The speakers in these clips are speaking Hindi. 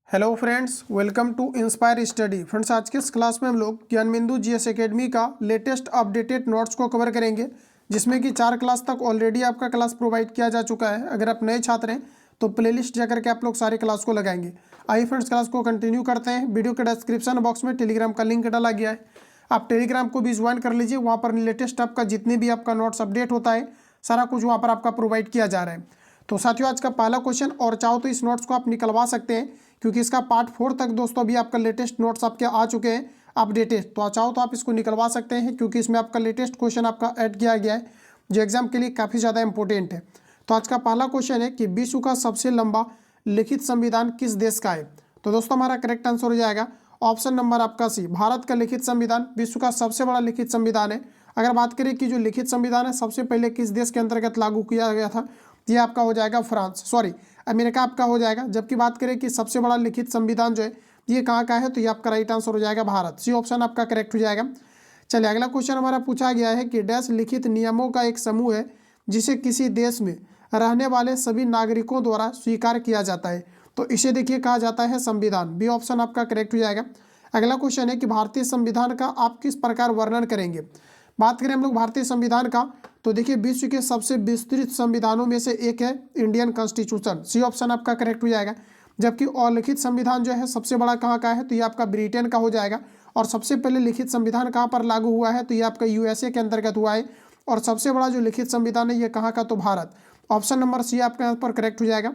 Hello friends, welcome to inspire study. Friends, आज के इस क्लास में हम लोग ज्ञानबिंदु जीएस एकेडमी का लेटेस्ट अपडेटेड नोट्स को कवर करेंगे, जिसमें कि 4 क्लास तक ऑलरेडी आपका क्लास प्रोवाइड किया जा चुका है। अगर आप नए छात्र हैं तो प्लेलिस्ट जाकर के आप लोग सारे क्लास को लगाएंगे। आइए फ्रेंड्स, क्लास को कंटिन्यू करते हैं। वीडियो के डिस्क्रिप्शन बॉक्स में टेलीग्राम का लिंक डाला गया है, आप टेलीग्राम को भी ज्वाइन कर लीजिए। वहाँ पर लेटेस्ट आपका जितने भी आपका नोट्स अपडेट होता है सारा कुछ वहाँ पर आपका प्रोवाइड किया जा रहा है। तो साथियों, आज का पहला क्वेश्चन, और चाहो तो इस नोट्स को आप निकलवा सकते हैं क्योंकि इसका पार्ट 4 तक दोस्तों अभी आपका लेटेस्ट नोट्स आपके आ चुके हैं अपडेटेड। तो चाहो तो आप इसको निकलवा सकते हैं क्योंकि इसमें आपका लेटेस्ट क्वेश्चन आपका ऐड किया गया है जो एग्जाम के लिए काफ़ी ज़्यादा इंपॉर्टेंट है। तो आज का पहला क्वेश्चन है कि विश्व का सबसे लंबा लिखित संविधान किस देश का है। तो दोस्तों हमारा करेक्ट आंसर हो जाएगा ऑप्शन नंबर आपका सी, भारत का लिखित संविधान विश्व का सबसे बड़ा लिखित संविधान है। अगर बात करें कि जो लिखित संविधान है सबसे पहले किस देश के अंतर्गत लागू किया गया था, ये आपका हो जाएगा अमेरिका आपका हो जाएगा। जबकि बात करें कि सबसे बड़ा लिखित संविधान जो है ये कहाँ का है, तो ये आपका राइट आंसर हो जाएगा भारत, सी ऑप्शन आपका करेक्ट हो जाएगा। चलिए, अगला क्वेश्चन हमारा पूछा गया है कि डैश लिखित नियमों का एक समूह है जिसे किसी देश में रहने वाले सभी नागरिकों द्वारा स्वीकार किया जाता है। तो इसे देखिए कहा जाता है संविधान, बी ऑप्शन आपका करेक्ट हो जाएगा। अगला क्वेश्चन है कि भारतीय संविधान का आप किस प्रकार वर्णन करेंगे। बात करें हम लोग भारतीय संविधान का, तो देखिए विश्व के सबसे विस्तृत संविधानों में से एक है इंडियन कॉन्स्टिट्यूशन, सी ऑप्शन आपका करेक्ट हो जाएगा। जबकि अलिखित संविधान जो है सबसे बड़ा कहाँ का है, तो ये आपका ब्रिटेन का हो जाएगा। और सबसे पहले लिखित संविधान कहाँ पर लागू हुआ है, तो ये आपका यूएसए के अंतर्गत हुआ है। और सबसे बड़ा जो लिखित संविधान है ये कहाँ का, तो भारत, ऑप्शन नंबर सी आपका यहाँ पर करेक्ट हो जाएगा।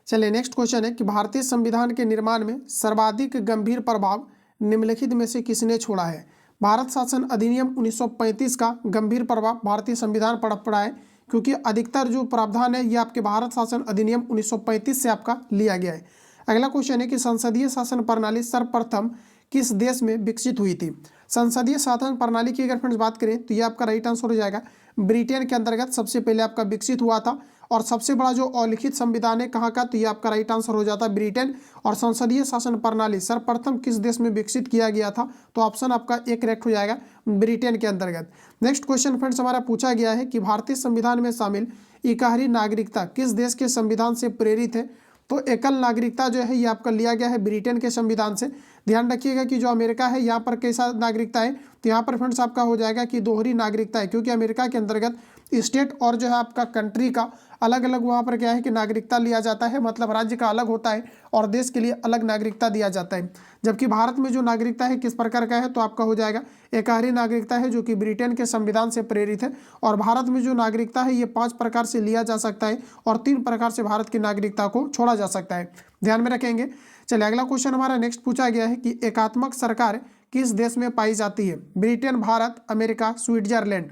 चलिए, नेक्स्ट क्वेश्चन है कि भारतीय संविधान के निर्माण में सर्वाधिक गंभीर प्रभाव निम्नलिखित में से किसने छोड़ा है। भारत शासन अधिनियम 1935 का गंभीर प्रभाव भारतीय संविधान पर पड़ा है क्योंकि अधिकतर जो प्रावधान है ये आपके भारत शासन अधिनियम 1935 से आपका लिया गया है। अगला क्वेश्चन है कि संसदीय शासन प्रणाली सर्वप्रथम किस देश में विकसित हुई थी। संसदीय शासन प्रणाली की अगर फ्रेंड्स बात करें तो ये आपका राइट आंसर हो जाएगा ब्रिटेन के अंतर्गत सबसे पहले आपका विकसित हुआ था। और सबसे बड़ा जो अलिखित संविधान है कहाँ का, तो ये आपका राइट आंसर हो जाता है ब्रिटेन। और संसदीय शासन प्रणाली सर्वप्रथम किस देश में विकसित किया गया था, तो ऑप्शन आपका एक करेक्ट हो जाएगा ब्रिटेन के अंतर्गत। नेक्स्ट क्वेश्चन फ्रेंड्स हमारा पूछा गया है कि भारतीय संविधान में शामिल इकहरी नागरिकता किस देश के संविधान से प्रेरित है। तो एकल नागरिकता जो है ये आपका लिया गया है ब्रिटेन के संविधान से। ध्यान रखिएगा कि जो अमेरिका है यहाँ पर कैसा नागरिकता है, तो यहाँ पर फ्रेंड्स आपका हो जाएगा कि दोहरी नागरिकता है क्योंकि अमेरिका के अंतर्गत स्टेट और जो है आपका कंट्री का अलग अलग वहाँ पर क्या है कि नागरिकता लिया जाता है, मतलब राज्य का अलग होता है और देश के लिए अलग नागरिकता दिया जाता है। जबकि भारत में जो नागरिकता है किस प्रकार का है, तो आपका हो जाएगा एकहरी नागरिकता है जो कि ब्रिटेन के संविधान से प्रेरित है। और भारत में जो नागरिकता है ये 5 प्रकार से लिया जा सकता है और 3 प्रकार से भारत की नागरिकता को छोड़ा जा सकता है, ध्यान में रखेंगे। चलिए, अगला क्वेश्चन हमारा नेक्स्ट पूछा गया है कि एकात्मक सरकार किस देश में पाई जाती है। Britain, Bharat, America, Switzerland.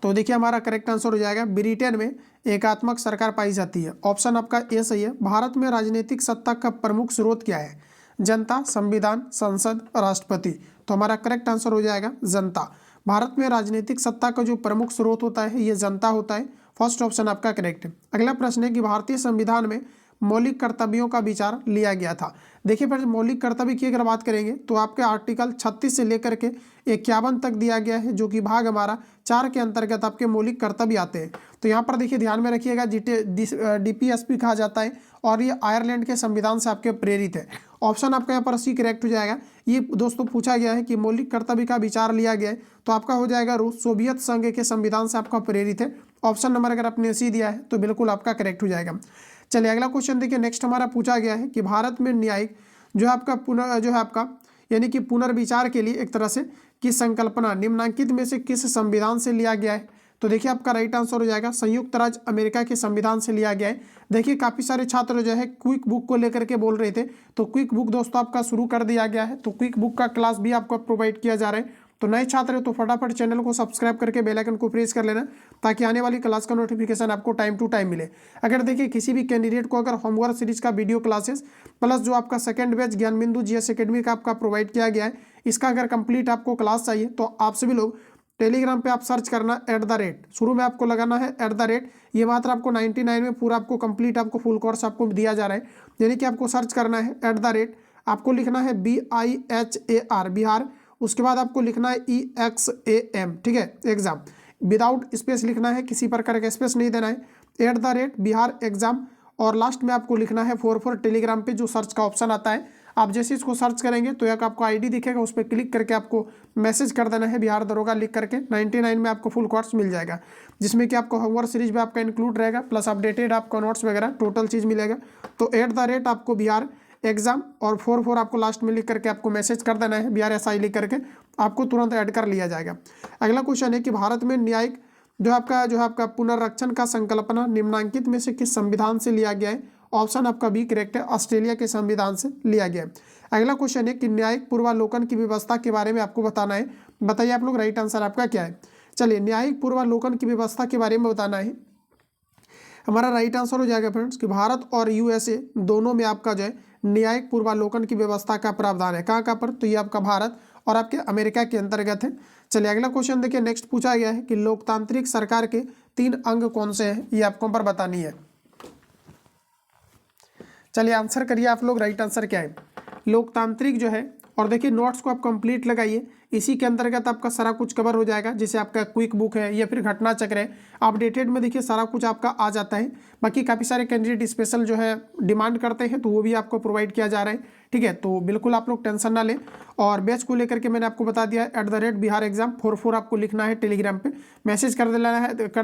तो देखिए हमारा करेक्ट आंसर हो जाएगा ब्रिटेन में एकात्मक सरकार पाई जाती है, ऑप्शन आपका ए सही है। भारत में राजनीतिक सत्ता का प्रमुख स्रोत क्या है, जनता, संविधान, संसद, राष्ट्रपति। तो हमारा करेक्ट आंसर हो जाएगा जनता। भारत में राजनीतिक सत्ता का जो प्रमुख स्रोत होता है ये जनता होता है, फर्स्ट ऑप्शन आपका करेक्ट है। अगला प्रश्न है कि भारतीय संविधान में मौलिक कर्तव्यों का विचार लिया गया था। देखिए फिर मौलिक कर्तव्य की अगर बात करेंगे तो आपके आर्टिकल 36 से लेकर के 51 तक दिया गया है, जो कि भाग हमारा 4 के अंतर्गत आपके मौलिक कर्तव्य आते हैं। तो यहाँ पर देखिए ध्यान में रखिएगा DPSP कहा जाता है और ये आयरलैंड के संविधान से आपके प्रेरित है, ऑप्शन आपका यहाँ पर सी करेक्ट हो जाएगा। ये दोस्तों पूछा गया है कि मौलिक कर्तव्य का विचार लिया गया है, तो आपका हो जाएगा रूस सोवियत संघ के संविधान से आपका प्रेरित है, ऑप्शन नंबर अगर आपने सी दिया है तो बिल्कुल आपका करेक्ट हो जाएगा। चलिए, अगला क्वेश्चन देखिए नेक्स्ट हमारा पूछा गया है कि भारत में न्यायिक जो है आपका यानी कि पुनर्विचार के लिए एक तरह से की संकल्पना निम्नलिखित में से किस संविधान से लिया गया है। तो देखिए आपका राइट आंसर हो जाएगा संयुक्त राज्य अमेरिका के संविधान से लिया गया है। देखिए काफ़ी सारे छात्र जो है क्विक बुक को लेकर के बोल रहे थे, तो क्विक बुक दोस्तों आपका शुरू कर दिया गया है, तो क्विक बुक का क्लास भी आपको प्रोवाइड किया जा रहा है। तो नए छात्र तो फटाफट चैनल को सब्सक्राइब करके बेल आइकन को प्रेस कर लेना ताकि आने वाली क्लास का नोटिफिकेशन आपको टाइम टू टाइम मिले। अगर देखिए किसी भी कैंडिडेट को अगर होमवर्क सीरीज का वीडियो क्लासेस प्लस जो आपका सेकंड बैच ज्ञानबिंदु जीएस एकेडमी का आपका प्रोवाइड किया गया है, इसका अगर कंप्लीट आपको क्लास चाहिए तो आप सभी लोग टेलीग्राम पे आप सर्च करना @ शुरू में आपको लगाना है @ ये मात्र आपको 99 में पूरा आपको कंप्लीट आपको फुल कोर्स आपको दिया जा रहा है। यानी कि आपको सर्च करना है @ आपको लिखना है BIHAR बिहार, उसके बाद आपको लिखना है EXAM, ठीक है, एग्जाम, विदाउट स्पेस लिखना है, किसी प्रकार का स्पेस नहीं देना है, @ बिहार एग्जाम। और लास्ट में आपको लिखना है 44 टेलीग्राम पे जो सर्च का ऑप्शन आता है, आप जैसे इसको सर्च करेंगे तो एक आपको आईडी दिखेगा, उस पर क्लिक करके आपको मैसेज कर देना है बिहार दरोगा लिख करके। 99 में आपको फुल कोर्स मिल जाएगा, जिसमें कि आपको होमवर्क सीरीज भी आपका इंक्लूड रहेगा, प्लस अपडेटेड आपको नोट्स वगैरह टोटल चीज़ मिलेगा। तो @ आपको बिहार एग्जाम और 44 आपको लास्ट में लिख करके आपको मैसेज कर देना है, बिहार SI लिख करके आपको तुरंत ऐड कर लिया जाएगा। अगला क्वेश्चन है कि भारत में न्यायिक जो आपका पुनर्रक्षण का संकल्पना निम्नांकित में से किस संविधान से लिया गया है? ऑप्शन आपका बी करेक्ट है, ऑस्ट्रेलिया के संविधान से लिया गया है। अगला क्वेश्चन है कि न्यायिक पूर्वालोकन की व्यवस्था के बारे में आपको बताना है, बताइए आप लोग राइट आंसर आपका क्या है। चलिए, न्यायिक पूर्वालोकन की व्यवस्था के बारे में बताना है। हमारा राइट आंसर हो जाएगा फ्रेंड्स कि भारत और USA दोनों में आपका जो है न्यायिक पूर्वालोकन की व्यवस्था का प्रावधान है। कहाँ पर? तो ये आपका भारत और आपके अमेरिका के अंतर्गत है। चलिए अगला क्वेश्चन देखिए, नेक्स्ट पूछा गया है कि लोकतांत्रिक सरकार के 3 अंग कौन से हैं, ये आपको पर बतानी है। चलिए आंसर करिए आप लोग, राइट आंसर क्या है। लोकतांत्रिक जो है, और देखिए नोट्स को आप कंप्लीट लगाइए, इसी के अंतर्गत आपका सारा कुछ कवर हो जाएगा। जैसे आपका क्विक बुक है या फिर घटना चक्र है, अपडेटेड में देखिए सारा कुछ आपका आ जाता है। बाकी काफ़ी सारे कैंडिडेट स्पेशल जो है डिमांड करते हैं, तो वो भी आपको प्रोवाइड किया जा रहा है। ठीक है, तो बिल्कुल आप लोग टेंशन ना लें। और बैच को लेकर के मैंने आपको बता दिया है, @बिहार एग्जाम 44 आपको लिखना है, टेलीग्राम पे मैसेज कर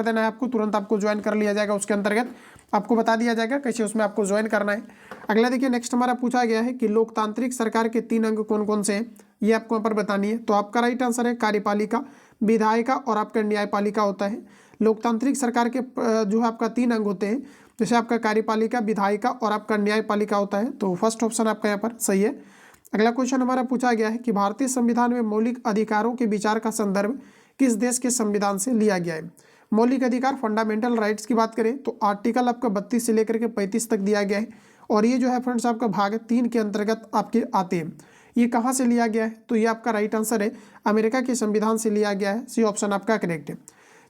देना है आपको, तुरंत आपको ज्वाइन कर लिया जाएगा। उसके अंतर्गत आपको बता दिया जाएगा कैसे उसमें आपको ज्वाइन करना है। अगला देखिए, नेक्स्ट हमारा पूछा गया है कि लोकतांत्रिक सरकार के 3 अंग कौन कौन से हैं, ये आपको यहाँ पर बतानी है। तो आपका राइट आंसर है कार्यपालिका, विधायिका और आपका न्यायपालिका होता है। लोकतांत्रिक सरकार के जो है आपका 3 अंग होते हैं, जैसे आपका कार्यपालिका, विधायिका और आपका न्यायपालिका होता है। तो फर्स्ट ऑप्शन आपका यहाँ पर सही है। अगला क्वेश्चन हमारा पूछा गया है कि भारतीय संविधान में मौलिक अधिकारों के विचार का संदर्भ किस देश के संविधान से लिया गया है। मौलिक अधिकार, फंडामेंटल राइट्स की बात करें तो आर्टिकल आपका 32 से लेकर के 35 तक दिया गया है, और ये जो है फ्रेंड्स आपका भाग 3 के अंतर्गत आपके आते हैं। ये कहाँ से लिया गया है? तो ये आपका राइट आंसर है, अमेरिका के संविधान से लिया गया है। सी ऑप्शन आपका करेक्ट है।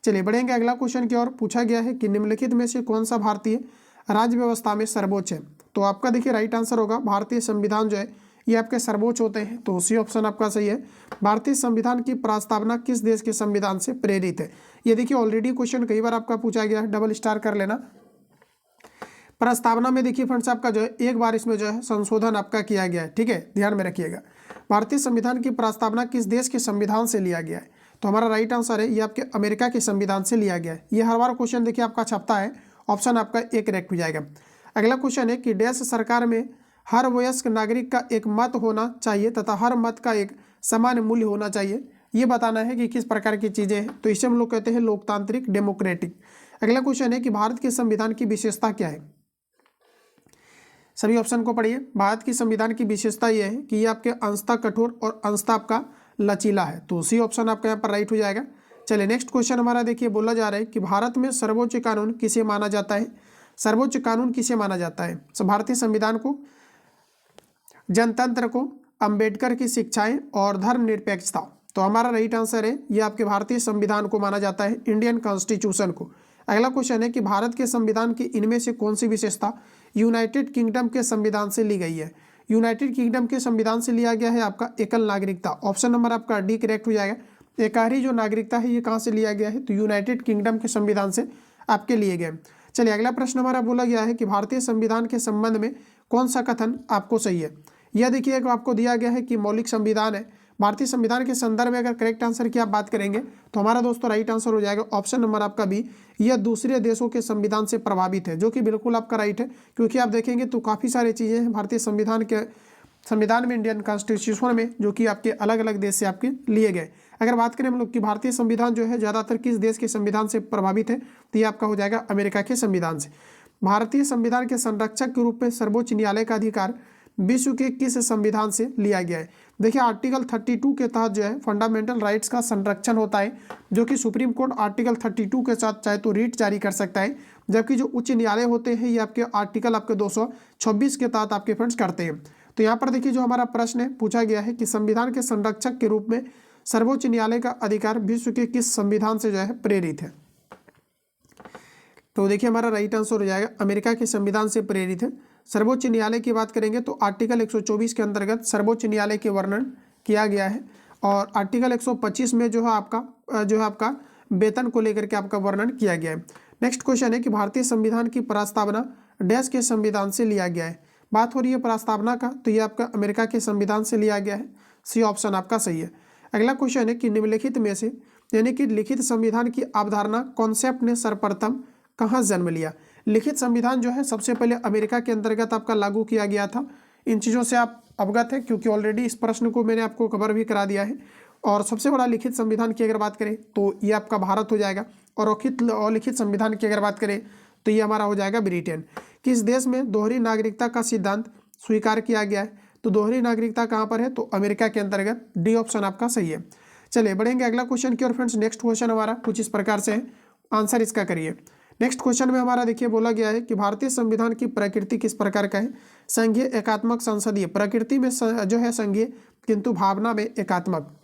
चलिए बढ़ेंगे अगला क्वेश्चन की ओर। पूछा गया है कि निम्नलिखित में से कौन सा भारतीय राज्य व्यवस्था में सर्वोच्च है। तो आपका देखिए राइट आंसर होगा, भारतीय संविधान जो है ये आपके सर्वोच्च होते हैं। तो सी ऑप्शन आपका सही है। भारतीय संविधान की प्रस्तावना किस देश के संविधान से प्रेरित है? ये देखिए ऑलरेडी क्वेश्चन कई बार आपका पूछा गया है, डबल स्टार कर लेना। प्रस्तावना में देखिए फ्रेंड्स आपका जो है एक बार इसमें जो है संशोधन आपका किया गया है। ठीक है, ध्यान में रखिएगा। भारतीय संविधान की प्रस्तावना किस देश के संविधान से लिया गया है? तो हमारा राइट आंसर है ये आपके अमेरिका के संविधान से लिया गया है। ये हर बार क्वेश्चन देखिए आपका छपता है, ऑप्शन आपका एक करेक्ट हो जाएगा। अगला क्वेश्चन है कि देश सरकार में हर वयस्क नागरिक का एक मत होना चाहिए तथा हर मत का एक समान मूल्य होना चाहिए। ये बताना है कि किस प्रकार की चीज़ें हैं, तो इसे हम लोग कहते हैं लोकतांत्रिक, डेमोक्रेटिक। अगला क्वेश्चन है कि भारत के संविधान की विशेषता क्या है। सभी ऑप्शन को पढ़िए। भारत की संविधान की विशेषता यह है कि ये आपके अंशतः कठोर और अंशतः आपका लचीला है। तो सी ऑप्शन आपका यहाँ पर राइट हो जाएगा। चलिए नेक्स्ट क्वेश्चन हमारा देखिए, बोला जा रहा है कि भारत में सर्वोच्च कानून किसे माना जाता है। सर्वोच्च कानून किसे माना जाता है? भारतीय संविधान को, जनतंत्र को, अंबेडकर की शिक्षाएं और धर्मनिरपेक्षता। तो हमारा राइट आंसर है ये आपके भारतीय संविधान को माना जाता है, इंडियन कॉन्स्टिट्यूशन को। अगला क्वेश्चन है कि भारत के संविधान की इनमें से कौन सी विशेषता यूनाइटेड किंगडम के संविधान से ली गई है। यूनाइटेड किंगडम के संविधान से लिया गया है आपका एकल नागरिकता। ऑप्शन नंबर आपका डी करेक्ट हो जाएगा। एकारी जो नागरिकता है ये कहाँ से लिया गया है? तो यूनाइटेड किंगडम के संविधान से आपके लिए गए। चलिए अगला प्रश्न हमारा बोला गया है कि भारतीय संविधान के संबंध में कौन सा कथन आपको सही है। यह देखिए आपको दिया गया है कि मौलिक संविधान है। भारतीय संविधान के संदर्भ में अगर करेक्ट आंसर की आप बात करेंगे तो हमारा दोस्तों राइट आंसर हो जाएगा ऑप्शन नंबर आपका बी, यह दूसरे देशों के संविधान से प्रभावित है, जो कि बिल्कुल आपका राइट है। क्योंकि आप देखेंगे तो काफ़ी सारी चीज़ें हैं भारतीय संविधान में, इंडियन कॉन्स्टिट्यूशन में, जो कि आपके अलग अलग देश से आपके लिए गए। अगर बात करें हम लोग कि भारतीय संविधान जो है ज़्यादातर किस देश के संविधान से प्रभावित है, तो ये आपका हो जाएगा अमेरिका के संविधान से। भारतीय संविधान के संरक्षक के रूप में सर्वोच्च न्यायालय का अधिकार विश्व के किस संविधान से लिया गया है। देखिए आर्टिकल 32 के तहत जो है फंडामेंटल राइट्स का संरक्षण होता है, जो कि सुप्रीम कोर्ट आर्टिकल 32 के साथ चाहे तो रीट जारी कर सकता है, जबकि जो उच्च न्यायालय होते हैं ये आपके आर्टिकल आपके 226 के तहत आपके फ्रेंड्स करते हैं। तो यहाँ पर देखिए जो हमारा प्रश्न है पूछा गया है कि संविधान के संरक्षक के रूप में सर्वोच्च न्यायालय का अधिकार विश्व के किस संविधान से जो है प्रेरित है। तो देखिए हमारा राइट आंसर हो जाएगा अमेरिका के संविधान से प्रेरित है। सर्वोच्च न्यायालय की बात करेंगे तो आर्टिकल 124 के अंतर्गत सर्वोच्च न्यायालय के वर्णन किया गया है, और आर्टिकल 125 में जो है आपका वेतन को लेकर के आपका वर्णन किया गया है। नेक्स्ट क्वेश्चन है कि भारतीय संविधान की प्रस्तावना डैश के संविधान से लिया गया है। बात हो रही है प्रस्तावना का, तो ये आपका अमेरिका के संविधान से लिया गया है। सी ऑप्शन आपका सही है। अगला क्वेश्चन है कि निम्नलिखित में से यानी कि लिखित संविधान की अवधारणा कॉन्सेप्ट ने सर्वप्रथम कहाँ जन्म लिया। लिखित संविधान जो है सबसे पहले अमेरिका के अंतर्गत आपका लागू किया गया था। इन चीज़ों से आप अवगत है क्योंकि ऑलरेडी इस प्रश्न को मैंने आपको कवर भी करा दिया है। और सबसे बड़ा लिखित संविधान की अगर बात करें तो ये आपका भारत हो जाएगा, और लिखित संविधान की अगर बात करें तो ये हमारा हो जाएगा ब्रिटेन। किस देश में दोहरी नागरिकता का सिद्धांत स्वीकार किया गया है, तो दोहरी नागरिकता कहाँ पर है, तो अमेरिका के अंतर्गत। डी ऑप्शन आपका सही है। चलिए बढ़ेंगे अगला क्वेश्चन की ओर फ्रेंड्स। नेक्स्ट क्वेश्चन हमारा कुछ इस प्रकार से है, आंसर इसका करिए। नेक्स्ट क्वेश्चन में हमारा देखिए बोला गया है कि भारतीय संविधान की प्रकृति किस प्रकार का है। संघीय, एकात्मक, संसदीय। प्रकृति में जो है संघीय, किंतु भावना में एकात्मक।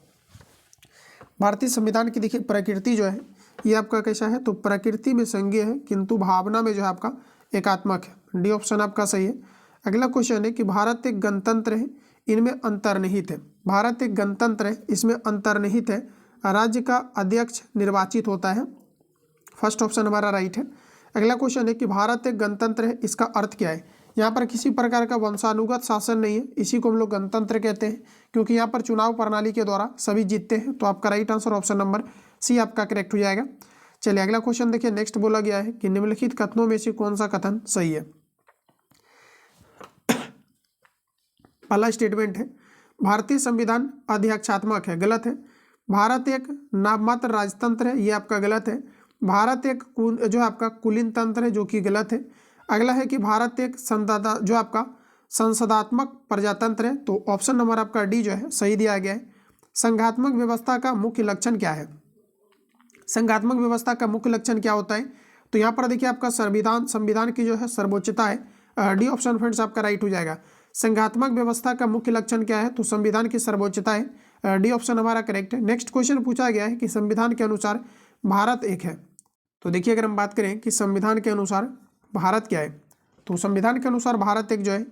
भारतीय संविधान की देखिए प्रकृति जो है ये आपका कैसा है, तो प्रकृति में संघीय है किंतु भावना में जो है आपका एकात्मक है। डी ऑप्शन आपका सही है। अगला क्वेश्चन है कि भारत एक गणतंत्र है, इनमें अंतर्निहित है। भारत एक गणतंत्र है, इसमें अंतर्निहित है राज्य का अध्यक्ष निर्वाचित होता है। फर्स्ट ऑप्शन हमारा राइट है। अगला क्वेश्चन है कि भारत एक गणतंत्र है, इसका अर्थ क्या है। यहाँ पर किसी प्रकार का वंशानुगत शासन नहीं है, इसी को हम लोग गणतंत्र कहते हैं क्योंकि यहाँ पर चुनाव प्रणाली के द्वारा सभी जीतते हैं। तो आपका right answer option number C आपका करेक्ट हो जाएगा। चलिए अगला क्वेश्चन देखिए। नेक्स्ट बोला गया है कि निम्नलिखित कथनों में से कौन सा कथन सही है। पहला स्टेटमेंट है भारतीय संविधान अध्यक्षात्मक है, गलत है। भारत एक नाममात्र राजतंत्र है, ये आपका गलत है। भारत एक जो है आपका कुलीन तंत्र है, जो कि गलत है। अगला है कि भारत एक जो आपका संसदात्मक प्रजातंत्र है, तो ऑप्शन नंबर आपका डी जो है सही दिया गया है। संघात्मक व्यवस्था का मुख्य लक्षण क्या है। संघात्मक व्यवस्था का मुख्य लक्षण क्या होता है, तो यहाँ पर देखिए आपका संविधान की जो है सर्वोच्चता है। डी ऑप्शन फ्रेंड्स आपका राइट हो जाएगा। संघात्मक व्यवस्था का मुख्य लक्षण क्या है, तो संविधान की सर्वोच्चता है। डी ऑप्शन हमारा करेक्ट है। नेक्स्ट क्वेश्चन पूछा गया है कि संविधान के अनुसार भारत एक है। तो देखिए अगर हम बात करें कि संविधान के अनुसार भारत क्या है, तो संविधान के अनुसार भारत एक जो है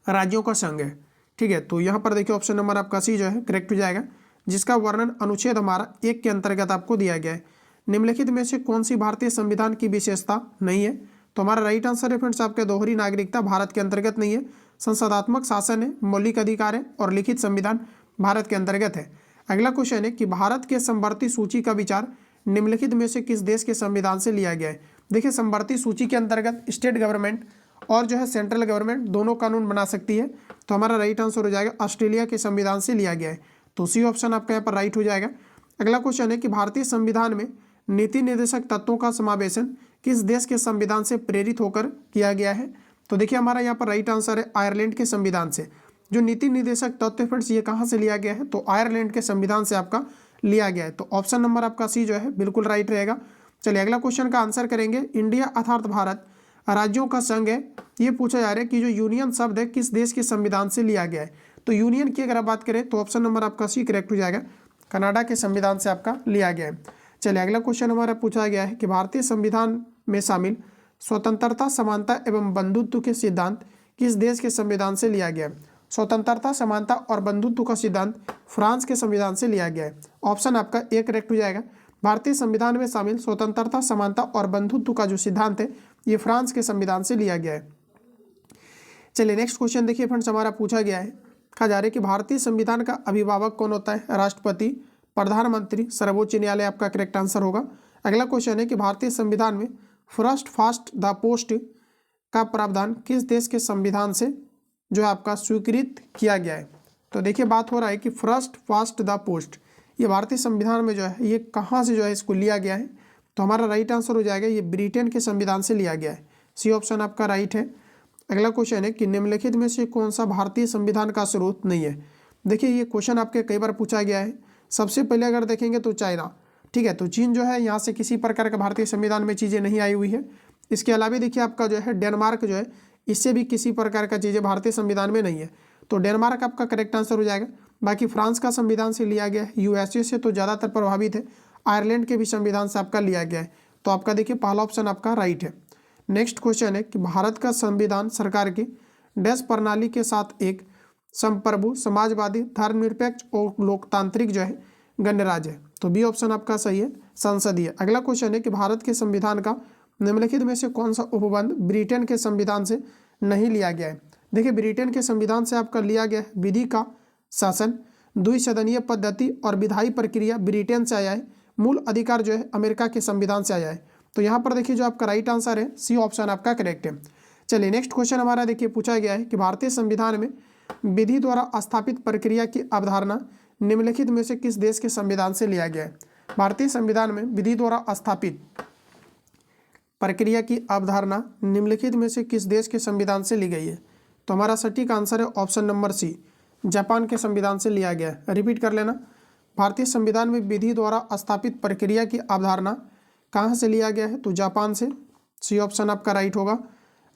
राज्यों का संघ है। ठीक है, तो यहाँ पर देखिए ऑप्शन नंबर आपका सी जो है करेक्ट हो जाएगा, जिसका वर्णन अनुच्छेद हमारा 1 के अंतर्गत आपको दिया गया है। निम्नलिखित में से कौन सी भारतीय संविधान की विशेषता नहीं है, तो हमारा राइट आंसर है फ्रेंड्स आपके दोहरी नागरिकता भारत के अंतर्गत नहीं है। संसदात्मक शासन है, मौलिक अधिकार है और लिखित संविधान भारत के अंतर्गत है। अगला क्वेश्चन है कि भारत के समवर्ती सूची का विचार निम्नलिखित में से किस देश के संविधान से लिया गया है। देखिए समवर्ती सूची के अंतर्गत स्टेट गवर्नमेंट और जो है सेंट्रल गवर्नमेंट दोनों कानून बना सकती है, तो हमारा राइट आंसर हो जाएगा ऑस्ट्रेलिया के संविधान से लिया गया है। तो सी ऑप्शन आपका यहाँ पर राइट हो जाएगा। अगला क्वेश्चन है कि भारतीय संविधान में नीति निर्देशक तत्वों का समावेशन किस देश के संविधान से प्रेरित होकर किया गया है, तो देखिए हमारा यहाँ पर राइट आंसर है आयरलैंड के संविधान से। जो नीति निर्देशक तत्व फ्रेंड्स ये कहाँ से लिया गया है, तो आयरलैंड के संविधान से आपका लिया गया है। तो ऑप्शन नंबर आपका सी जो है बिल्कुल राइट रहेगा। चलिए अगला क्वेश्चन का आंसर करेंगे। इंडिया अर्थात भारत राज्यों का संघ है, ये पूछा जा रहा है कि जो यूनियन शब्द है किस देश के संविधान से लिया गया है। तो यूनियन की अगर आप बात करें तो ऑप्शन नंबर आपका सी करेक्ट हो जाएगा, कनाडा के संविधान से आपका लिया गया है। चलिए अगला क्वेश्चन हमारा पूछा गया है कि भारतीय संविधान में शामिल स्वतंत्रता, समानता एवं बंधुत्व के सिद्धांत किस देश के संविधान से लिया गया है। स्वतंत्रता, समानता और बंधुत्व का सिद्धांत फ्रांस के संविधान से लिया गया है। ऑप्शन आपका ए करेक्ट हो जाएगा। भारतीय संविधान में शामिल स्वतंत्रता, समानता और बंधुत्व का जो सिद्धांत है ये फ्रांस के संविधान से लिया गया है। चलिए नेक्स्ट क्वेश्चन देखिए फ्रेंड्स हमारा पूछा गया है, कहा जा रहा है कि भारतीय संविधान का अभिभावक कौन होता है। राष्ट्रपति, प्रधानमंत्री, सर्वोच्च न्यायालय आपका करेक्ट आंसर होगा। अगला क्वेश्चन है कि भारतीय संविधान में फर्स्ट फास्ट द पोस्ट का प्रावधान किस देश के संविधान से जो है आपका स्वीकृत किया गया है। तो देखिए बात हो रहा है कि फर्स्ट फास्ट द पोस्ट ये भारतीय संविधान में जो है ये कहाँ से जो है इसको लिया गया है, तो हमारा राइट आंसर हो जाएगा ये ब्रिटेन के संविधान से लिया गया है। सी ऑप्शन आपका राइट है। अगला क्वेश्चन है कि निम्नलिखित में से कौन सा भारतीय संविधान का स्रोत नहीं है। देखिए ये क्वेश्चन आपके कई बार पूछा गया है। सबसे पहले अगर देखेंगे तो चाइना, ठीक है, तो चीन जो है यहाँ से किसी प्रकार का भारतीय संविधान में चीज़ें नहीं आई हुई है। इसके अलावा देखिए आपका जो है डेनमार्क जो है इससे भी किसी प्रकार का चीज़ें भारतीय संविधान में नहीं है, तो डेनमार्क आपका करेक्ट आंसर हो जाएगा। बाकी फ्रांस का संविधान से लिया गया है, यूएसए से तो ज़्यादातर प्रभावित है, आयरलैंड के भी संविधान से आपका लिया गया है। तो आपका देखिए पहला ऑप्शन आपका राइट है। नेक्स्ट क्वेश्चन है कि भारत का संविधान सरकार की डैश प्रणाली के साथ एक संप्रभु, समाजवादी, धर्मनिरपेक्ष और लोकतांत्रिक जो है गणराज्य है। तो बी ऑप्शन आपका सही है, संसदीय। अगला क्वेश्चन है कि भारत के संविधान का निम्नलिखित में से कौन सा उपबंध ब्रिटेन के संविधान से नहीं लिया गया है? देखिए, ब्रिटेन के संविधान से आपका लिया गया है विधि का शासन, द्विसदनीय पद्धति और विधायी प्रक्रिया ब्रिटेन से आया है। मूल अधिकार जो है अमेरिका के संविधान से आया है। तो यहाँ पर देखिए जो आपका राइट आंसर है सी ऑप्शन आपका करेक्ट है। चलिए नेक्स्ट क्वेश्चन हमारा देखिए पूछा गया है कि भारतीय संविधान में विधि द्वारा स्थापित प्रक्रिया की अवधारणा निम्नलिखित में से किस देश के संविधान से लिया गया है? भारतीय संविधान में विधि द्वारा स्थापित प्रक्रिया की अवधारणा निम्नलिखित में से किस देश के संविधान से ली गई है? तो हमारा सटीक आंसर है ऑप्शन नंबर सी, जापान के संविधान से लिया गया है। रिपीट कर लेना, भारतीय संविधान में विधि द्वारा स्थापित प्रक्रिया की अवधारणा कहाँ से लिया गया है? तो जापान से, सी ऑप्शन आपका राइट होगा।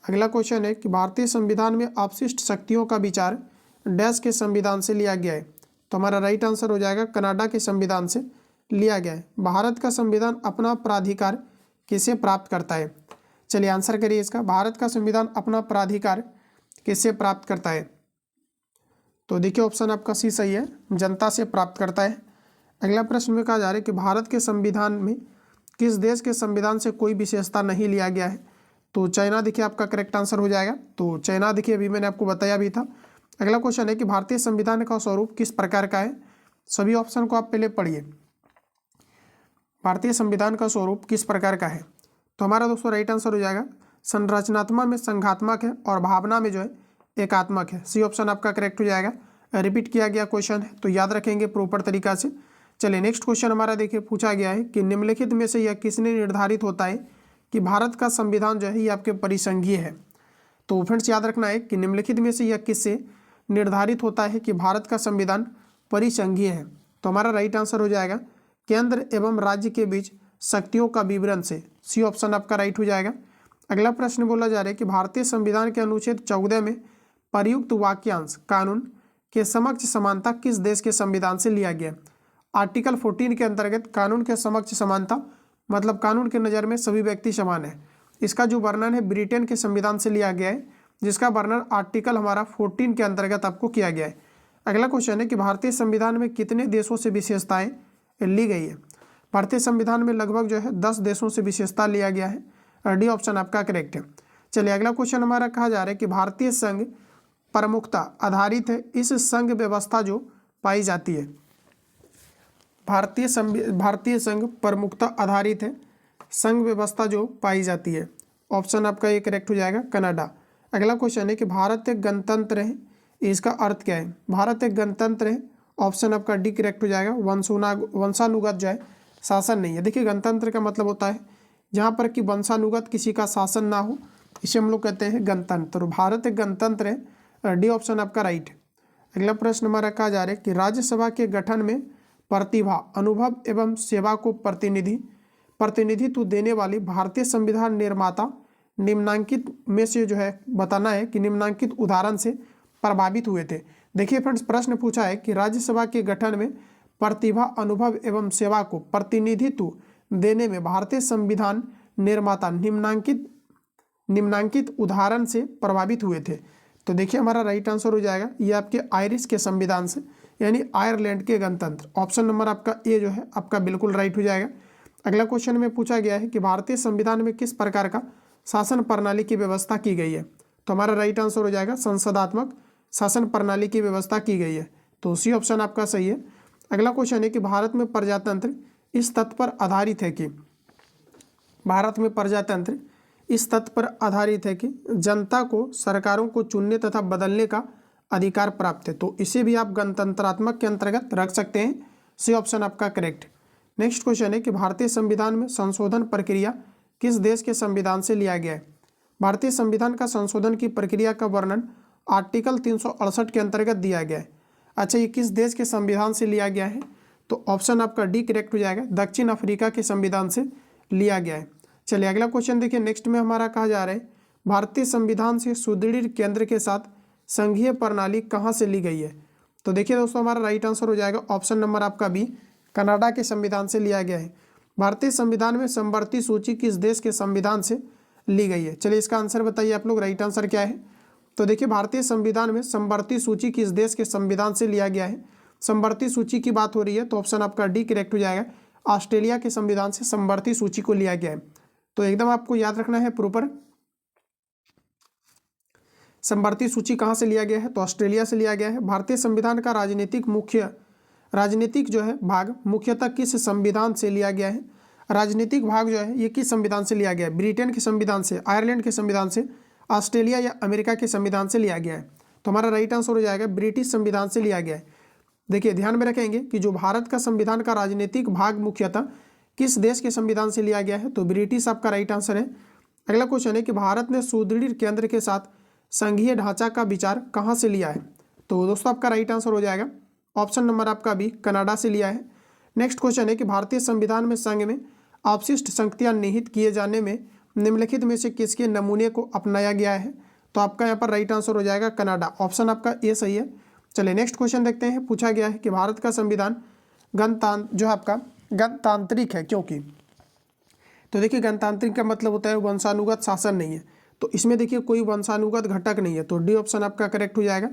अगला क्वेश्चन है कि भारतीय संविधान में अपशिष्ट शक्तियों का विचार डैश के संविधान से लिया गया है? तो हमारा राइट आंसर हो जाएगा कनाडा के संविधान से लिया गया है। भारत का संविधान अपना प्राधिकार किसे प्राप्त करता है? चलिए आंसर करिए इसका, भारत का संविधान अपना प्राधिकार किससे प्राप्त करता है? तो देखिए ऑप्शन आपका सी सही है, जनता से प्राप्त करता है। अगला प्रश्न में कहा जा रहा है कि भारत के संविधान में किस देश के संविधान से कोई विशेषता नहीं लिया गया है? तो चाइना देखिए आपका करेक्ट आंसर हो जाएगा। तो चाइना देखिए अभी मैंने आपको बताया भी था। अगला क्वेश्चन है कि भारतीय संविधान का स्वरूप किस प्रकार का है? सभी ऑप्शन को आप पहले पढ़िए। भारतीय संविधान का स्वरूप किस प्रकार का है? तो हमारा दोस्तों राइट आंसर हो जाएगा संरचनात्मक में संघात्मक है और भावना में जो है एकात्मक है। सी ऑप्शन आपका करेक्ट हो जाएगा। रिपीट किया गया क्वेश्चन है तो याद रखेंगे प्रॉपर तरीका से। चलिए नेक्स्ट क्वेश्चन हमारा देखिए पूछा गया है कि निम्नलिखित में से यह किसने निर्धारित होता है कि भारत का संविधान जो है ये आपके परिसंघीय है? तो फ्रेंड्स याद रखना है कि निम्नलिखित में से यह किससे निर्धारित होता है कि भारत का संविधान परिसंघीय है? तो हमारा राइट आंसर हो जाएगा केंद्र एवं राज्य के बीच शक्तियों का विवरण से। सी ऑप्शन आपका राइट हो जाएगा। अगला प्रश्न बोला जा रहा है कि भारतीय संविधान के अनुच्छेद 14 में प्रयुक्त वाक्यांश कानून के समक्ष समानता किस देश के संविधान से लिया गया? आर्टिकल 14 के अंतर्गत कानून के समक्ष समानता मतलब कानून के नज़र में सभी व्यक्ति समान है। इसका जो वर्णन है ब्रिटेन के संविधान से लिया गया है, जिसका वर्णन आर्टिकल हमारा 14 के अंतर्गत आपको किया गया है। अगला क्वेश्चन है कि भारतीय संविधान में कितने देशों से विशेषताएं ली गई है? भारतीय संविधान में लगभग जो है 10 देशों से विशेषता लिया गया है। डी ऑप्शन आपका करेक्ट है। चलिए अगला क्वेश्चन हमारा कहा जा रहा है कि भारतीय संघ प्रमुखता आधारित है इस संघ व्यवस्था जो पाई जाती है? भारतीय संघ प्रमुखता आधारित है संघ व्यवस्था जो पाई जाती है। ऑप्शन आपका ये करेक्ट हो जाएगा कनाडा। अगला क्वेश्चन है कि भारत एक गणतंत्र है, इसका अर्थ क्या है? भारत एक गणतंत्र है, ऑप्शन आपका डी करेक्ट हो जाएगा। वंशानुगत जो है शासन नहीं है। देखिए गणतंत्र का मतलब होता है जहाँ पर कि वंशानुगत किसी का शासन ना हो, इसे हम लोग कहते हैं गणतंत्र। भारत एक गणतंत्र है, डी ऑप्शन आपका राइट है। अगला प्रश्न हमारा कहा जा रहा है कि राज्यसभा के गठन में प्रतिभा, अनुभव एवं सेवा को प्रतिनिधित्व देने वाली भारतीय संविधान निर्माता निम्नांकित में से जो है बताना है कि निम्नांकित उदाहरण से प्रभावित हुए थे। देखिए फ्रेंड्स प्रश्न पूछा है कि राज्यसभा के गठन में प्रतिभा, अनुभव एवं सेवा को प्रतिनिधित्व देने में भारतीय संविधान निर्माता निम्नांकित उदाहरण से प्रभावित हुए थे। तो देखिए हमारा राइट आंसर हो जाएगा ये आपके आयरिश के संविधान से, यानी आयरलैंड के गणतंत्र। ऑप्शन नंबर आपका ए जो है आपका बिल्कुल राइट हो जाएगा। अगला क्वेश्चन में पूछा गया है कि भारतीय संविधान में किस प्रकार का शासन प्रणाली की व्यवस्था की गई है? तो हमारा राइट आंसर हो जाएगा संसदात्मक शासन प्रणाली की व्यवस्था की गई है। तो सी ऑप्शन आपका सही है। अगला क्वेश्चन है कि भारत में प्रजातंत्र इस तथ्य पर आधारित है कि भारत में प्रजातंत्र इस तथ्य पर आधारित है कि जनता को सरकारों को चुनने तथा बदलने का अधिकार प्राप्त है। तो इसे भी आप गणतंत्रात्मक के अंतर्गत रख सकते हैं। सी ऑप्शन आपका करेक्ट। नेक्स्ट क्वेश्चन है कि भारतीय संविधान में संशोधन प्रक्रिया किस देश के संविधान से लिया गया है? भारतीय संविधान का संशोधन की प्रक्रिया का वर्णन आर्टिकल 368 के अंतर्गत दिया गया है। अच्छा, ये किस देश के संविधान से लिया गया है? तो ऑप्शन आपका डी करेक्ट हो जाएगा, दक्षिण अफ्रीका के संविधान से लिया गया है। चलिए अगला क्वेश्चन देखिए। नेक्स्ट में हमारा कहा जा रहा है भारतीय संविधान से सुदृढ़ केंद्र के साथ संघीय प्रणाली कहाँ से ली गई है? तो देखिए दोस्तों हमारा राइट आंसर हो जाएगा ऑप्शन नंबर आपका बी, कनाडा के संविधान से लिया गया है। भारतीय संविधान में समवर्ती सूची किस देश के संविधान से ली गई है? चलिए इसका आंसर बताइए आप लोग, राइट आंसर क्या है? तो देखिए भारतीय संविधान में समवर्ती सूची किस देश के संविधान से लिया गया है? समवर्ती सूची की बात हो रही है तो ऑप्शन आपका डी करेक्ट हो जाएगा, ऑस्ट्रेलिया के संविधान से समवर्ती सूची को लिया गया है। तो एकदम आपको याद रखना है प्रॉपर। समवर्ती सूची कहाँ से लिया गया है? तो ऑस्ट्रेलिया से लिया गया है। भारतीय संविधान का राजनीतिक जो है भाग मुख्यतः किस संविधान से लिया गया है? राजनीतिक भाग जो है ये किस संविधान से लिया गया है? ब्रिटेन के संविधान से, आयरलैंड के संविधान से, ऑस्ट्रेलिया या अमेरिका के संविधान से लिया गया है? तो हमारा राइट आंसर हो जाएगा ब्रिटिश संविधान से लिया गया है। देखिए ध्यान में रखेंगे कि जो भारत का संविधान का राजनीतिक भाग मुख्यतः किस देश के संविधान से लिया गया है? तो ब्रिटिश आपका राइट आंसर है। अगला क्वेश्चन है कि भारत ने सुदृढ़ केंद्र के साथ संघीय ढांचा का विचार कहाँ से लिया है? तो दोस्तों आपका राइट आंसर हो जाएगा ऑप्शन नंबर आपका बी, कनाडा से लिया है। नेक्स्ट क्वेश्चन है कि भारतीय संविधान में संघ में अवशिष्ट संगतियां निहित किए जाने में निम्नलिखित में से किसके नमूने को अपनाया गया है? तो आपका यहाँ पर राइट आंसर हो जाएगा कनाडा, ऑप्शन आपका ए सही है। चलिए नेक्स्ट क्वेश्चन देखते हैं। पूछा गया है कि भारत का संविधान गणतांत्रिक है क्योंकि? तो देखिए गणतांत्रिक का मतलब होता है वंशानुगत शासन नहीं है, तो इसमें देखिए कोई वंशानुगत घटक नहीं है, तो डी ऑप्शन आपका करेक्ट हो जाएगा।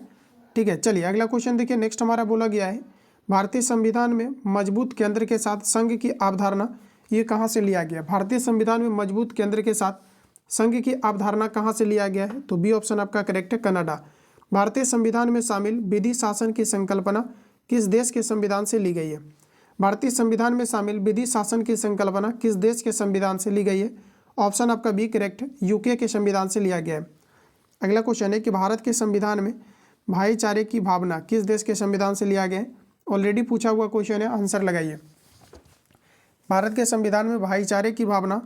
ठीक है, चलिए अगला क्वेश्चन देखिए। नेक्स्ट हमारा बोला गया है भारतीय संविधान में मजबूत केंद्र के साथ संघ की अवधारणा ये कहाँ से लिया गया? भारतीय संविधान में मजबूत केंद्र के साथ संघ की अवधारणा कहाँ से लिया गया है? तो बी ऑप्शन आपका करेक्ट है, कनाडा। भारतीय संविधान में शामिल विधि शासन की संकल्पना किस देश के संविधान से ली गई है? भारतीय संविधान में शामिल विधि शासन की संकल्पना किस देश के संविधान से ली गई है? ऑप्शन आपका बी करेक्ट है, यूके के संविधान से लिया गया है। अगला क्वेश्चन है कि भारत के संविधान में भाईचारे की भावना किस देश के संविधान से लिया गया है? ऑलरेडी पूछा हुआ क्वेश्चन है, आंसर लगाइए। भारत के संविधान में भाईचारे की भावना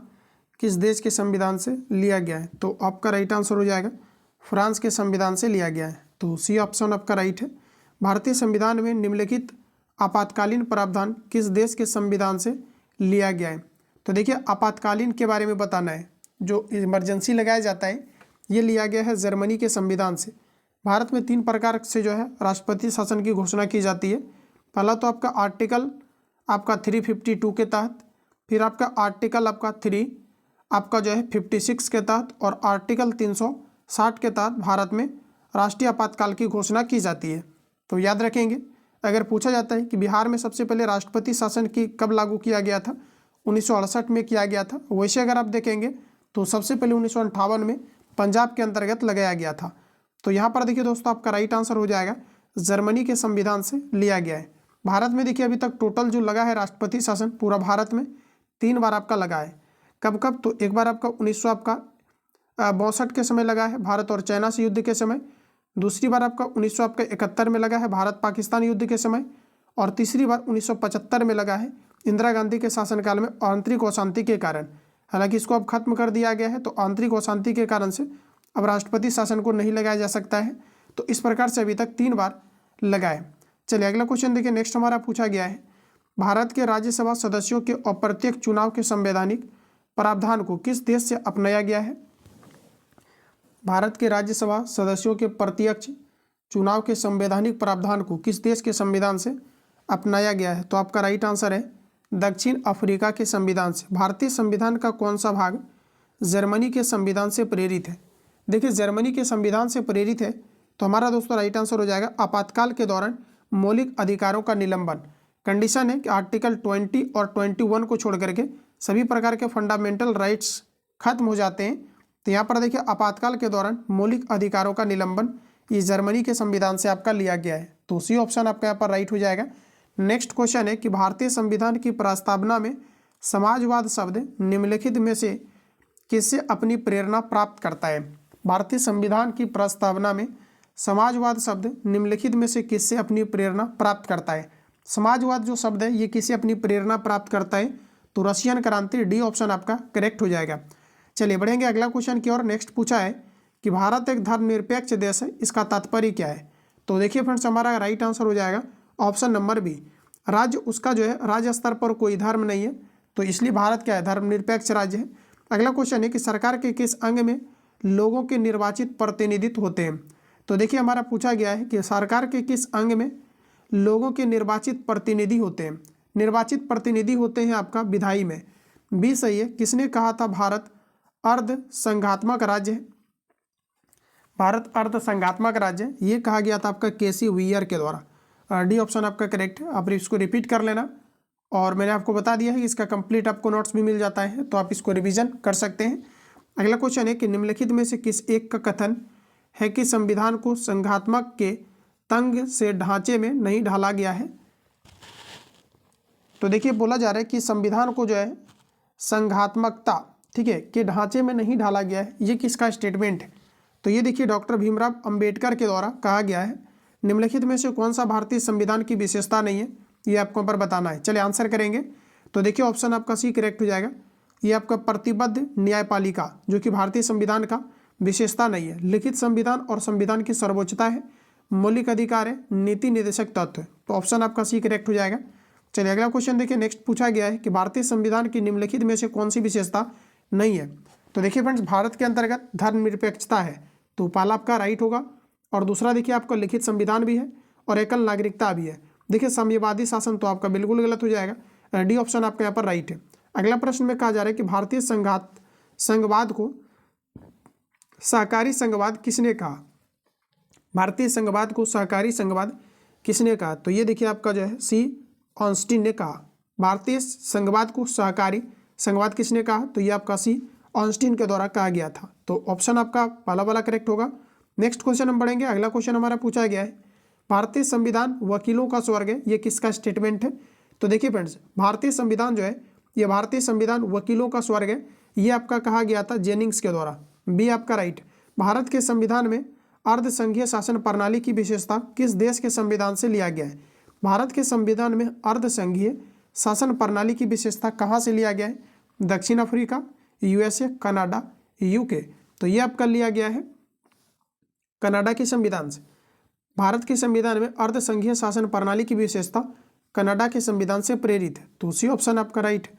किस देश के संविधान से लिया गया है? तो आपका राइट आंसर हो जाएगा फ्रांस के संविधान से लिया गया है, तो सी ऑप्शन आपका राइट है। भारतीय संविधान में निम्नलिखित आपातकालीन प्रावधान किस देश के संविधान से लिया गया है? तो देखिए आपातकालीन के बारे में बताना है, जो इमरजेंसी लगाया जाता है ये लिया गया है जर्मनी के संविधान से। भारत में 3 प्रकार से जो है राष्ट्रपति शासन की घोषणा की जाती है। पहला तो आपका आर्टिकल आपका 352 के तहत, फिर आपका आर्टिकल आपका 3 आपका जो है 56 के तहत, और आर्टिकल 360 के तहत भारत में राष्ट्रीय आपातकाल की घोषणा की जाती है। तो याद रखेंगे, अगर पूछा जाता है कि बिहार में सबसे पहले राष्ट्रपति शासन की कब लागू किया गया था? 1968 में किया गया था। वैसे अगर आप देखेंगे तो सबसे पहले 1958 में पंजाब के अंतर्गत लगाया गया था। तो यहाँ पर देखिए दोस्तों आपका राइट आंसर हो जाएगा जर्मनी के संविधान से लिया गया है। भारत में देखिए अभी तक टोटल जो लगा है राष्ट्रपति शासन पूरा भारत में 3 बार आपका लगा है। कब कब? तो एक बार आपका 1962 के समय लगा है भारत और चाइना से युद्ध के समय, दूसरी बार आपका 1971 में लगा है भारत पाकिस्तान युद्ध के समय, और तीसरी बार 1975 में लगा है इंदिरा गांधी के शासनकाल में आंतरिक अशांति के कारण। हालांकि इसको अब खत्म कर दिया गया है, तो आंतरिक अशांति के कारण से अब राष्ट्रपति शासन को नहीं लगाया जा सकता है। तो इस प्रकार से अभी तक 3 बार लगा है। चलिए अगला क्वेश्चन देखिए। नेक्स्ट हमारा पूछा गया है भारत के राज्यसभा सदस्यों के अप्रत्यक्ष चुनाव के संवैधानिक प्रावधान को किस देश से अपनाया गया है? भारत के राज्यसभा सदस्यों के प्रत्यक्ष चुनाव के संवैधानिक प्रावधान को किस देश के संविधान से अपनाया गया है? तो आपका राइट आंसर है दक्षिण अफ्रीका के संविधान से। भारतीय संविधान का कौन सा भाग जर्मनी के संविधान से प्रेरित है? देखिए जर्मनी के संविधान से प्रेरित है, तो हमारा दोस्तों राइट आंसर हो जाएगा आपातकाल के दौरान मौलिक अधिकारों का निलंबन। कंडीशन है कि आर्टिकल 20 और 21 को छोड़ करके सभी प्रकार के फंडामेंटल राइट्स खत्म हो जाते हैं। तो यहाँ पर देखिए आपातकाल के दौरान मौलिक अधिकारों का निलंबन ये जर्मनी के संविधान से आपका लिया गया है, तो सी ऑप्शन आपका यहाँ पर राइट हो जाएगा। नेक्स्ट क्वेश्चन है कि भारतीय संविधान की प्रस्तावना में समाजवाद शब्द निम्नलिखित में से किससे अपनी प्रेरणा प्राप्त करता है? भारतीय संविधान की प्रस्तावना में समाजवाद शब्द निम्नलिखित में से किससे अपनी प्रेरणा प्राप्त करता है? समाजवाद जो शब्द है ये किससे अपनी प्रेरणा प्राप्त करता है? तो रशियन क्रांति, डी ऑप्शन आपका करेक्ट हो जाएगा। चलिए बढ़ेंगे अगला क्वेश्चन की ओर। नेक्स्ट पूछा है कि भारत एक धर्मनिरपेक्ष देश है, इसका तात्पर्य क्या है? तो देखिए फ्रेंड्स हमारा राइट आंसर हो जाएगा ऑप्शन नंबर बी, राज्य उसका जो है राज्य स्तर पर कोई धर्म नहीं है, तो इसलिए भारत क्या है धर्मनिरपेक्ष राज्य है। अगला क्वेश्चन है कि सरकार के किस अंग में लोगों के निर्वाचित प्रतिनिधित्व होते हैं? तो देखिए हमारा पूछा गया है कि सरकार के किस अंग में लोगों के निर्वाचित प्रतिनिधि होते हैं? निर्वाचित प्रतिनिधि होते हैं आपका विधायी में, बी सही है। किसने कहा था भारत अर्ध संघात्मक राज्य है? भारत अर्ध संघात्मक राज्य है, ये कहा गया था आपका केसी वीयर के द्वारा, डी ऑप्शन आपका करेक्ट है। आप इसको रिपीट कर लेना, और मैंने आपको बता दिया है कि इसका कंप्लीट आपको नोट्स भी मिल जाता है, तो आप इसको रिवीजन कर सकते हैं। अगला क्वेश्चन है कि निम्नलिखित में से किस एक का कथन है कि संविधान को संघात्मक के तंग से ढांचे में नहीं ढाला गया है। तो देखिए बोला जा रहा है कि संविधान को जो है संघात्मकता, ठीक है, के ढांचे में नहीं ढाला गया है। ये किसका स्टेटमेंट है? तो ये देखिए डॉक्टर भीमराव अंबेडकर के द्वारा कहा गया है। निम्नलिखित में से कौन सा भारतीय संविधान की विशेषता नहीं है, ये आपको पर बताना है। चलिए आंसर करेंगे। तो देखिए ऑप्शन आपका सी करेक्ट हो जाएगा। ये आपका प्रतिबद्ध न्यायपालिका, जो कि भारतीय संविधान का विशेषता नहीं है। लिखित संविधान और संविधान की सर्वोच्चता है। मौलिक अधिकार है। नीति निर्देशक तत्व है। तो ऑप्शन आपका सी करेक्ट हो जाएगा। चलिए अगला क्वेश्चन देखिए। नेक्स्ट पूछा गया है कि भारतीय संविधान की निम्नलिखित में से कौन सी विशेषता नहीं है। तो देखिए फ्रेंड्स, भारत के अंतर्गत धर्मनिरपेक्षता है, तो पहला आपका राइट होगा। और दूसरा देखिए आपका लिखित संविधान भी है और एकल नागरिकता भी है। देखिए साम्यवादी शासन तो आपका बिल्कुल गलत हो जाएगा। डी ऑप्शन आपका यहाँ पर राइट है। अगला प्रश्न में कहा जा रहा है कि भारतीय संघवाद को सहकारी संघवाद किसने कहा? भारतीय संघवाद को सहकारी संघवाद किसने कहा? तो ये देखिए आपका जो है सी ऑस्टिन ने कहा। भारतीय संघवाद को सहकारी संघवाद किसने कहा? तो ये आपका सी ऑस्टिन के द्वारा कहा गया था। तो ऑप्शन आपका पहला वाला करेक्ट होगा। नेक्स्ट क्वेश्चन हम बढ़ेंगे। अगला क्वेश्चन हमारा पूछा गया है, भारतीय संविधान वकीलों का स्वर्ग है, ये किसका स्टेटमेंट है? तो देखिए फ्रेंड्स, भारतीय संविधान जो है ये भारतीय संविधान वकीलों का स्वर्ग है, ये आपका कहा गया था जेनिंग्स के द्वारा। बी आपका राइट। भारत के संविधान में अर्धसंघीय शासन प्रणाली की विशेषता किस देश के संविधान से लिया गया है? भारत के संविधान में अर्धसंघीय शासन प्रणाली की विशेषता कहाँ से लिया गया है? दक्षिण अफ्रीका, यूएसए, कनाडा, यूके। तो ये आपका लिया गया है कनाडा के संविधान से। भारत के संविधान में अर्धसंघीय शासन प्रणाली की विशेषता कनाडा के संविधान से प्रेरित है, तो उसी ऑप्शन आपका राइट है।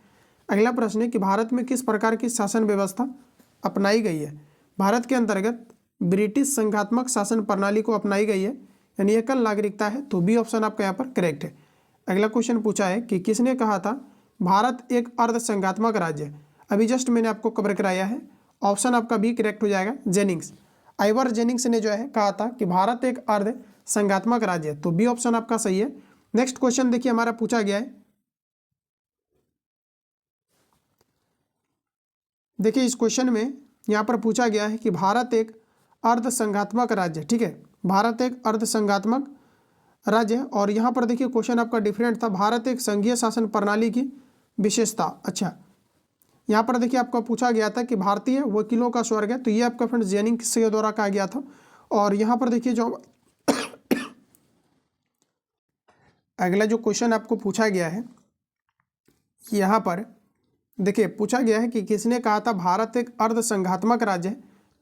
अगला प्रश्न है कि भारत में किस प्रकार की शासन व्यवस्था अपनाई गई है? भारत के अंतर्गत ब्रिटिश संघात्मक शासन प्रणाली को अपनाई गई है, यानी एकल नागरिकता है, तो बी ऑप्शन आपका यहाँ पर करेक्ट है। अगला क्वेश्चन पूछा है कि किसने कहा था भारत एक अर्ध संघात्मक राज्य है? अभी जस्ट मैंने आपको कवर कराया है। ऑप्शन आपका बी करेक्ट हो जाएगा, जेनिंग्स। आइवर जेनिंग्स ने जो है कहा था कि भारत एक अर्ध संघात्मक राज्य है, तो बी ऑप्शन आपका सही है। नेक्स्ट क्वेश्चन देखिए हमारा पूछा गया है, देखिए इस क्वेश्चन में यहाँ पर पूछा गया है कि भारत एक अर्ध संघात्मक राज्य है, ठीक है, भारत एक अर्ध संघात्मक राज्य है। और यहाँ पर देखिए क्वेश्चन आपका डिफरेंट था, भारत एक संघीय शासन प्रणाली की विशेषता। अच्छा, यहाँ पर देखिए आपका पूछा गया था कि भारतीय वकीलों का स्वर्ग है, तो ये आपका फ्रेंड्स जेनिंग्स के द्वारा कहा गया था। और यहाँ पर देखिए जो अगला जो क्वेश्चन आपको पूछा गया है, यहाँ पर देखिए पूछा गया है कि किसने कहा था भारत एक अर्ध संघात्मक राज्य है,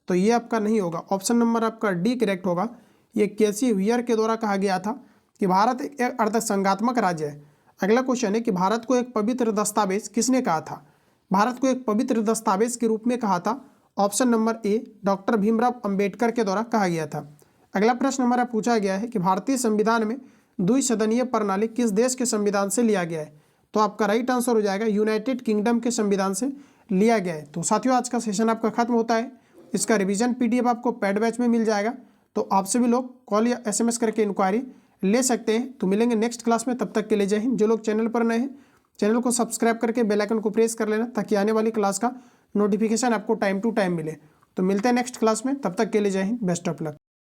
तो ये आपका नहीं होगा। ऑप्शन नंबर आपका डी करेक्ट होगा। ये केसी हुइयर के द्वारा कहा गया था कि भारत एक अर्ध संघात्मक राज्य है। अगला क्वेश्चन है कि भारत को एक पवित्र दस्तावेज किसने कहा था? भारत को एक पवित्र दस्तावेज के रूप में कहा था। Option number A doctor Bhimrao Ambedkar के द्वारा कहा गया था। अगला प्रश्न हमारा पूछा गया है कि भारतीय संविधान में द्विसदनीय प्रणाली किस देश के संविधान से लिया गया है? तो आपका राइट आंसर हो जाएगा यूनाइटेड किंगडम के संविधान से लिया गया है। तो साथियों आज का सेशन आपका खत्म होता है। इसका रिवीजन पीडीएफ आपको पेड बैच में मिल जाएगा, तो आपसे भी लोग कॉल या एसएमएस करके इंक्वायरी ले सकते हैं। तो मिलेंगे नेक्स्ट क्लास में, तब तक के लिए जय हिंद। जो लोग चैनल पर नए हैं चैनल को सब्सक्राइब करके बेल आइकन को प्रेस कर लेना, ताकि आने वाली क्लास का नोटिफिकेशन आपको टाइम टू टाइम मिले। तो मिलते हैं नेक्स्ट क्लास में, तब तक के लिए जय हिंद, बेस्ट ऑफ लक।